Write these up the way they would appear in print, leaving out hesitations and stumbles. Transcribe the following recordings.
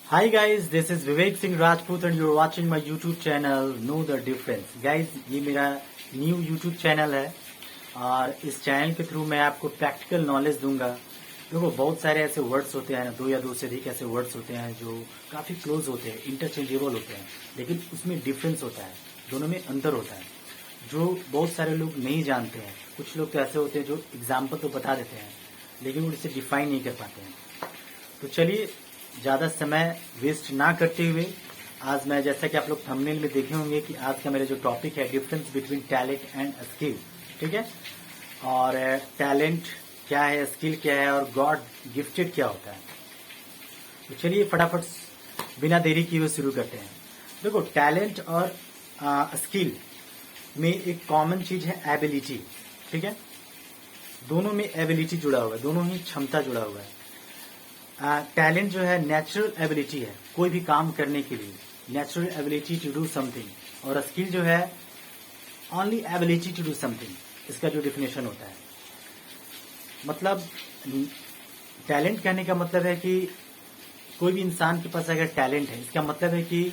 Hi guys, this is Vivek Singh Rajput and you're watching my YouTube channel Know the Difference. Guys, ये मेरा new YouTube channel है और इस channel के through मैं आपको प्रैक्टिकल नॉलेज दूंगा। देखो बहुत सारे ऐसे वर्ड्स होते हैं, दो या दो से अधिक ऐसे वर्ड्स होते हैं जो काफी क्लोज होते हैं, इंटरचेंजेबल होते हैं, लेकिन उसमें डिफरेंस होता है, दोनों में अंतर होता है जो बहुत सारे लोग नहीं जानते हैं। कुछ लोग तो ऐसे होते हैं जो एग्जाम्पल तो बता देते हैं लेकिन वो इसे डिफाइन नहीं कर पाते हैं। तो चलिए ज्यादा समय वेस्ट ना करते हुए आज मैं, जैसा कि आप लोग थंबनेल में देखे होंगे कि आज का मेरा जो टॉपिक है difference between talent and skill, ठीक है। और टैलेंट क्या है, स्किल क्या है और गॉड गिफ्टेड क्या होता है। तो चलिए फटाफट बिना देरी किए हुए शुरू करते हैं। देखो टैलेंट और स्किल में एक कॉमन चीज है एबिलिटी, ठीक है। दोनों में एबिलिटी जुड़ा हुआ है, दोनों ही क्षमता जुड़ा हुआ है। टैलेंट जो है नेचुरल एबिलिटी है कोई भी काम करने के लिए, natural ability to do something, और स्किल जो है only ability to do something. इसका जो डिफिनेशन होता है, मतलब टैलेंट कहने का मतलब है कि कोई भी इंसान के पास अगर टैलेंट है, इसका मतलब है कि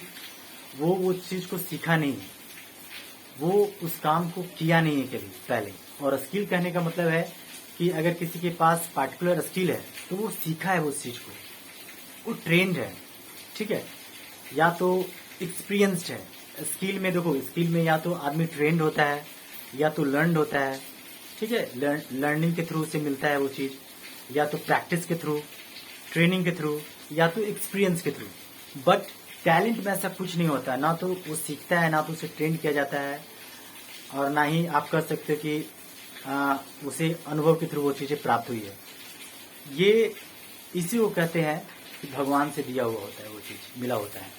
वो उस चीज को सीखा नहीं है, वो उस काम को किया नहीं है कभी पहले। और स्किल कहने का मतलब है कि अगर किसी के पास पार्टिकुलर स्किल है तो वो सीखा है उस चीज को, वो ट्रेंड है, ठीक है, या तो एक्सपीरियंस्ड है। स्किल में देखो, स्किल में या तो आदमी ट्रेंड होता है या तो लर्नड होता है, ठीक है, लर्निंग के थ्रू से मिलता है वो चीज, या तो प्रैक्टिस के थ्रू, ट्रेनिंग के थ्रू, या तो एक्सपीरियंस के थ्रू। बट टैलेंट में ऐसा कुछ नहीं होता, ना तो वो सीखता है, ना तो उसे ट्रेंड किया जाता है, और ना ही आप कह सकते हो कि उसे अनुभव के थ्रू वो चीजें प्राप्त हुई है। ये इसी को कहते हैं कि भगवान से दिया हुआ होता है, वो चीज मिला होता है।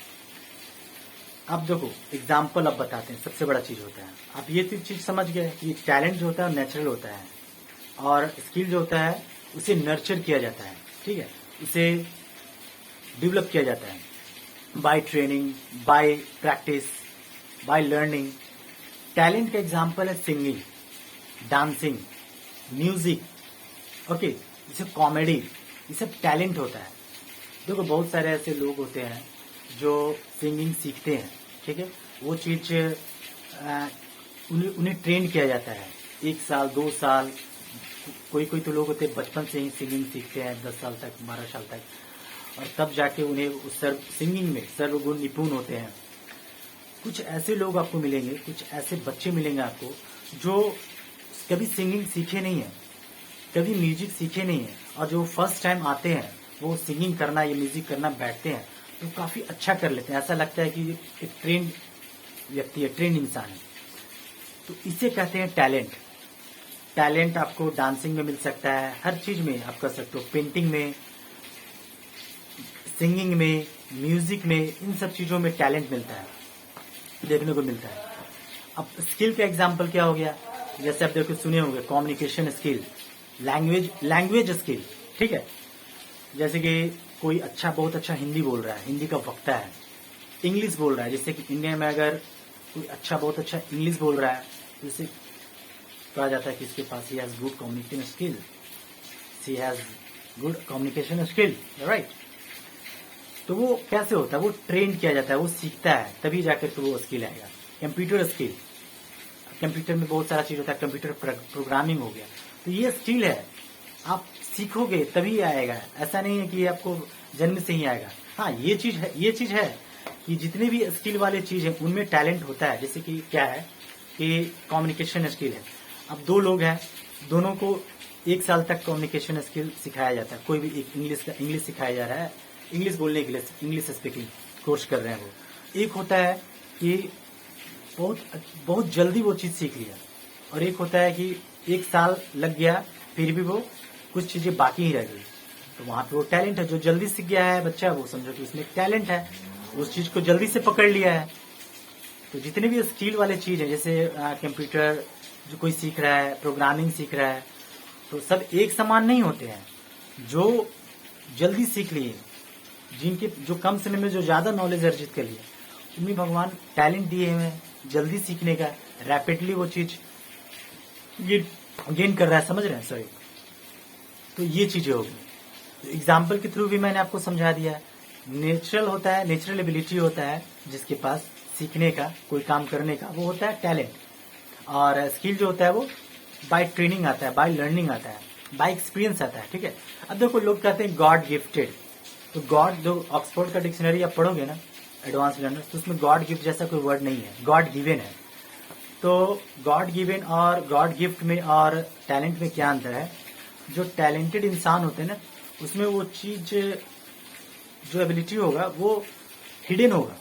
अब देखो एग्जाम्पल अब बताते हैं, सबसे बड़ा चीज होता है, आप ये चीज समझ गए कि टैलेंट जो होता है नेचुरल होता है और स्किल जो होता है उसे नर्चर किया जाता है, ठीक है, उसे डेवलप किया जाता है by training, bye practice, by learning. Talent का एग्जाम्पल है सिंगिंग, डांसिंग, म्यूजिक, ओके, जैसे कॉमेडी, ये सब टैलेंट होता है। देखो बहुत सारे ऐसे लोग होते हैं जो सिंगिंग सीखते हैं, ठीक है, वो चीज उन्हें ट्रेन किया जाता है 1 साल 2 साल। कोई कोई तो लोग होते हैं बचपन से ही सिंगिंग सीखते हैं 10 साल तक, 12 साल तक, और तब जाके उन्हें उस सिंगिंग में सर्वगुण निपुण होते हैं। कुछ ऐसे लोग आपको मिलेंगे, कुछ ऐसे बच्चे मिलेंगे आपको जो कभी सिंगिंग सीखे नहीं है, कभी म्यूजिक सीखे नहीं है, और जो फर्स्ट टाइम आते हैं वो सिंगिंग करना या म्यूजिक करना बैठते हैं तो काफी अच्छा कर लेते हैं, ऐसा लगता है कि एक ट्रेंड व्यक्ति है, ट्रेंड इंसान है। तो इसे कहते हैं टैलेंट। टैलेंट आपको डांसिंग में मिल सकता है, हर चीज में आप कर सकते हो, पेंटिंग में, सिंगिंग में, म्यूजिक में, इन सब चीजों में टैलेंट मिलता है, देखने को मिलता है। अब स्किल का एग्जाम्पल क्या हो गया, जैसे आप देखो सुने होंगे कम्युनिकेशन स्किल, लैंग्वेज स्किल, ठीक है, जैसे कि कोई अच्छा, बहुत अच्छा हिंदी बोल रहा है, हिंदी का वक्ता है, इंग्लिश बोल रहा है, जैसे कि इंडिया में अगर कोई अच्छा, बहुत अच्छा इंग्लिश बोल रहा है तो इसे कहा जाता है कि इसके पास ही has good communication skill, she has good communication skill, right. तो वो कैसे होता है, वो ट्रेन किया जाता है, वो सीखता है तभी जाकर तो वो स्किल आएगा। कंप्यूटर स्किल, कंप्यूटर में बहुत सारा चीज होता है, कंप्यूटर प्रोग्रामिंग हो गया, तो ये स्किल है, आप सीखोगे तभी आएगा, ऐसा नहीं है कि ये आपको जन्म से ही आएगा। हाँ ये चीज है कि जितने भी स्किल वाले चीज है उनमें टैलेंट होता है। जैसे कि क्या है कि कम्युनिकेशन स्किल है, अब दो लोग हैं, दोनों को 1 साल तक कम्युनिकेशन स्किल सिखाया जाता है, कोई भी एक इंग्लिश सिखाया जा रहा है, इंग्लिश बोलने के लिए इंग्लिश स्पीकिंग कोर्स कर रहे हैं वो। एक होता है कि बहुत जल्दी वो चीज सीख लिया, और एक होता है कि 1 साल लग गया फिर भी वो कुछ चीजें बाकी ही रह गई, तो वहां पे वो टैलेंट है। जो जल्दी सीख गया है बच्चा, वो समझो कि उसमें टैलेंट है, उस चीज को जल्दी से पकड़ लिया है। तो जितने भी स्किल वाले चीज है, जैसे कंप्यूटर जो कोई सीख रहा है, प्रोग्रामिंग सीख रहा है, तो सब एक समान नहीं होते हैं। जो जल्दी सीख लिए, जिनके जो कम समय में जो ज्यादा नॉलेज अर्जित कर लिया, उन्हें भगवान टैलेंट दिए हुए हैं जल्दी सीखने का, रैपिडली वो चीज गेन कर रहा है, समझ रहे हैं, सॉरी। तो ये चीजें होगी। एग्जाम्पल के थ्रू भी मैंने आपको समझा दिया नेचुरल होता है, नेचुरल एबिलिटी होता है जिसके पास सीखने का, कोई काम करने का, वो होता है टैलेंट। और स्किल जो होता है वो बाय ट्रेनिंग आता है, बाय लर्निंग आता है, बाय एक्सपीरियंस आता है। ठीक है, अब देखो लोग कहते हैं गॉड गिफ्टेड, तो गॉड जो ऑक्सफोर्ड का डिक्शनरी आप पढ़ोगे ना एडवांस लर्नर्स, तो उसमें गॉड गिफ्ट जैसा कोई वर्ड नहीं है, गॉड गिवन है। तो गॉड गिवन और गॉड गिफ्ट में और टैलेंट में क्या अंतर है? जो टैलेंटेड इंसान होते हैं ना, उसमें वो चीज, जो एबिलिटी होगा वो हिडन होगा।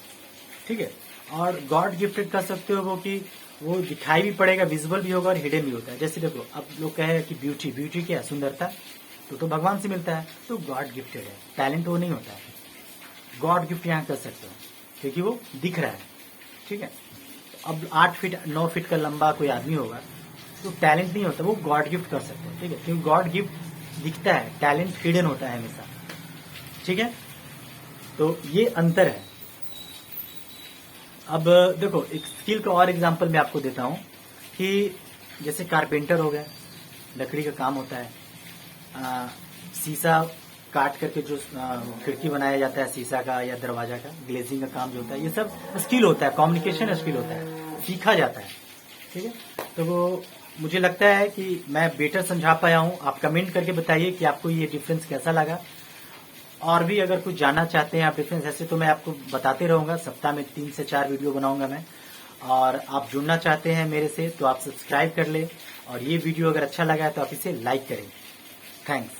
ठीक है, और गॉड गिफ्टेड कर सकते हो वो कि वो दिखाई भी पड़ेगा, विजिबल भी होगा और हिडन भी होता है। जैसे देखो अब लोग कहे कि ब्यूटी, ब्यूटी क्या है? सुंदरता, तो भगवान से मिलता है, तो गॉड गिफ्टेड है। टैलेंट वो नहीं होता है, गॉड गिफ्ट यहाँ कर सकते हो क्योंकि वो दिख रहा है। ठीक है, अब 8 फीट 9 फीट का लंबा कोई आदमी होगा तो टैलेंट नहीं होता, वो गॉड गिफ्ट कर सकते हैं। ठीक है, क्योंकि गॉड गिफ्ट दिखता है, टैलेंट हिडन होता है हमेशा। ठीक है, तो ये अंतर है। अब देखो एक स्किल का और एग्जांपल मैं आपको देता हूं कि जैसे कारपेंटर हो गया, लकड़ी का काम होता है, शीशा काट करके जो खिड़की बनाया जाता है शीशा का या दरवाजा का, ग्लेजिंग का काम जो होता है, ये सब स्किल होता है, कम्युनिकेशन स्किल होता है, सीखा जाता है। ठीक है, तो वो मुझे लगता है कि मैं बेटर समझा पाया हूं। आप कमेंट करके बताइए कि आपको ये डिफरेंस कैसा लगा, और भी अगर कुछ जानना चाहते हैं आप डिफरेंस ऐसे, तो मैं आपको बताते रहूंगा। सप्ताह में 3 से 4 वीडियो बनाऊंगा मैं। और आप जुड़ना चाहते हैं मेरे से तो आप सब्सक्राइब कर ले, और ये वीडियो अगर अच्छा लगा है तो आप इसे लाइक करें। थैंक्स।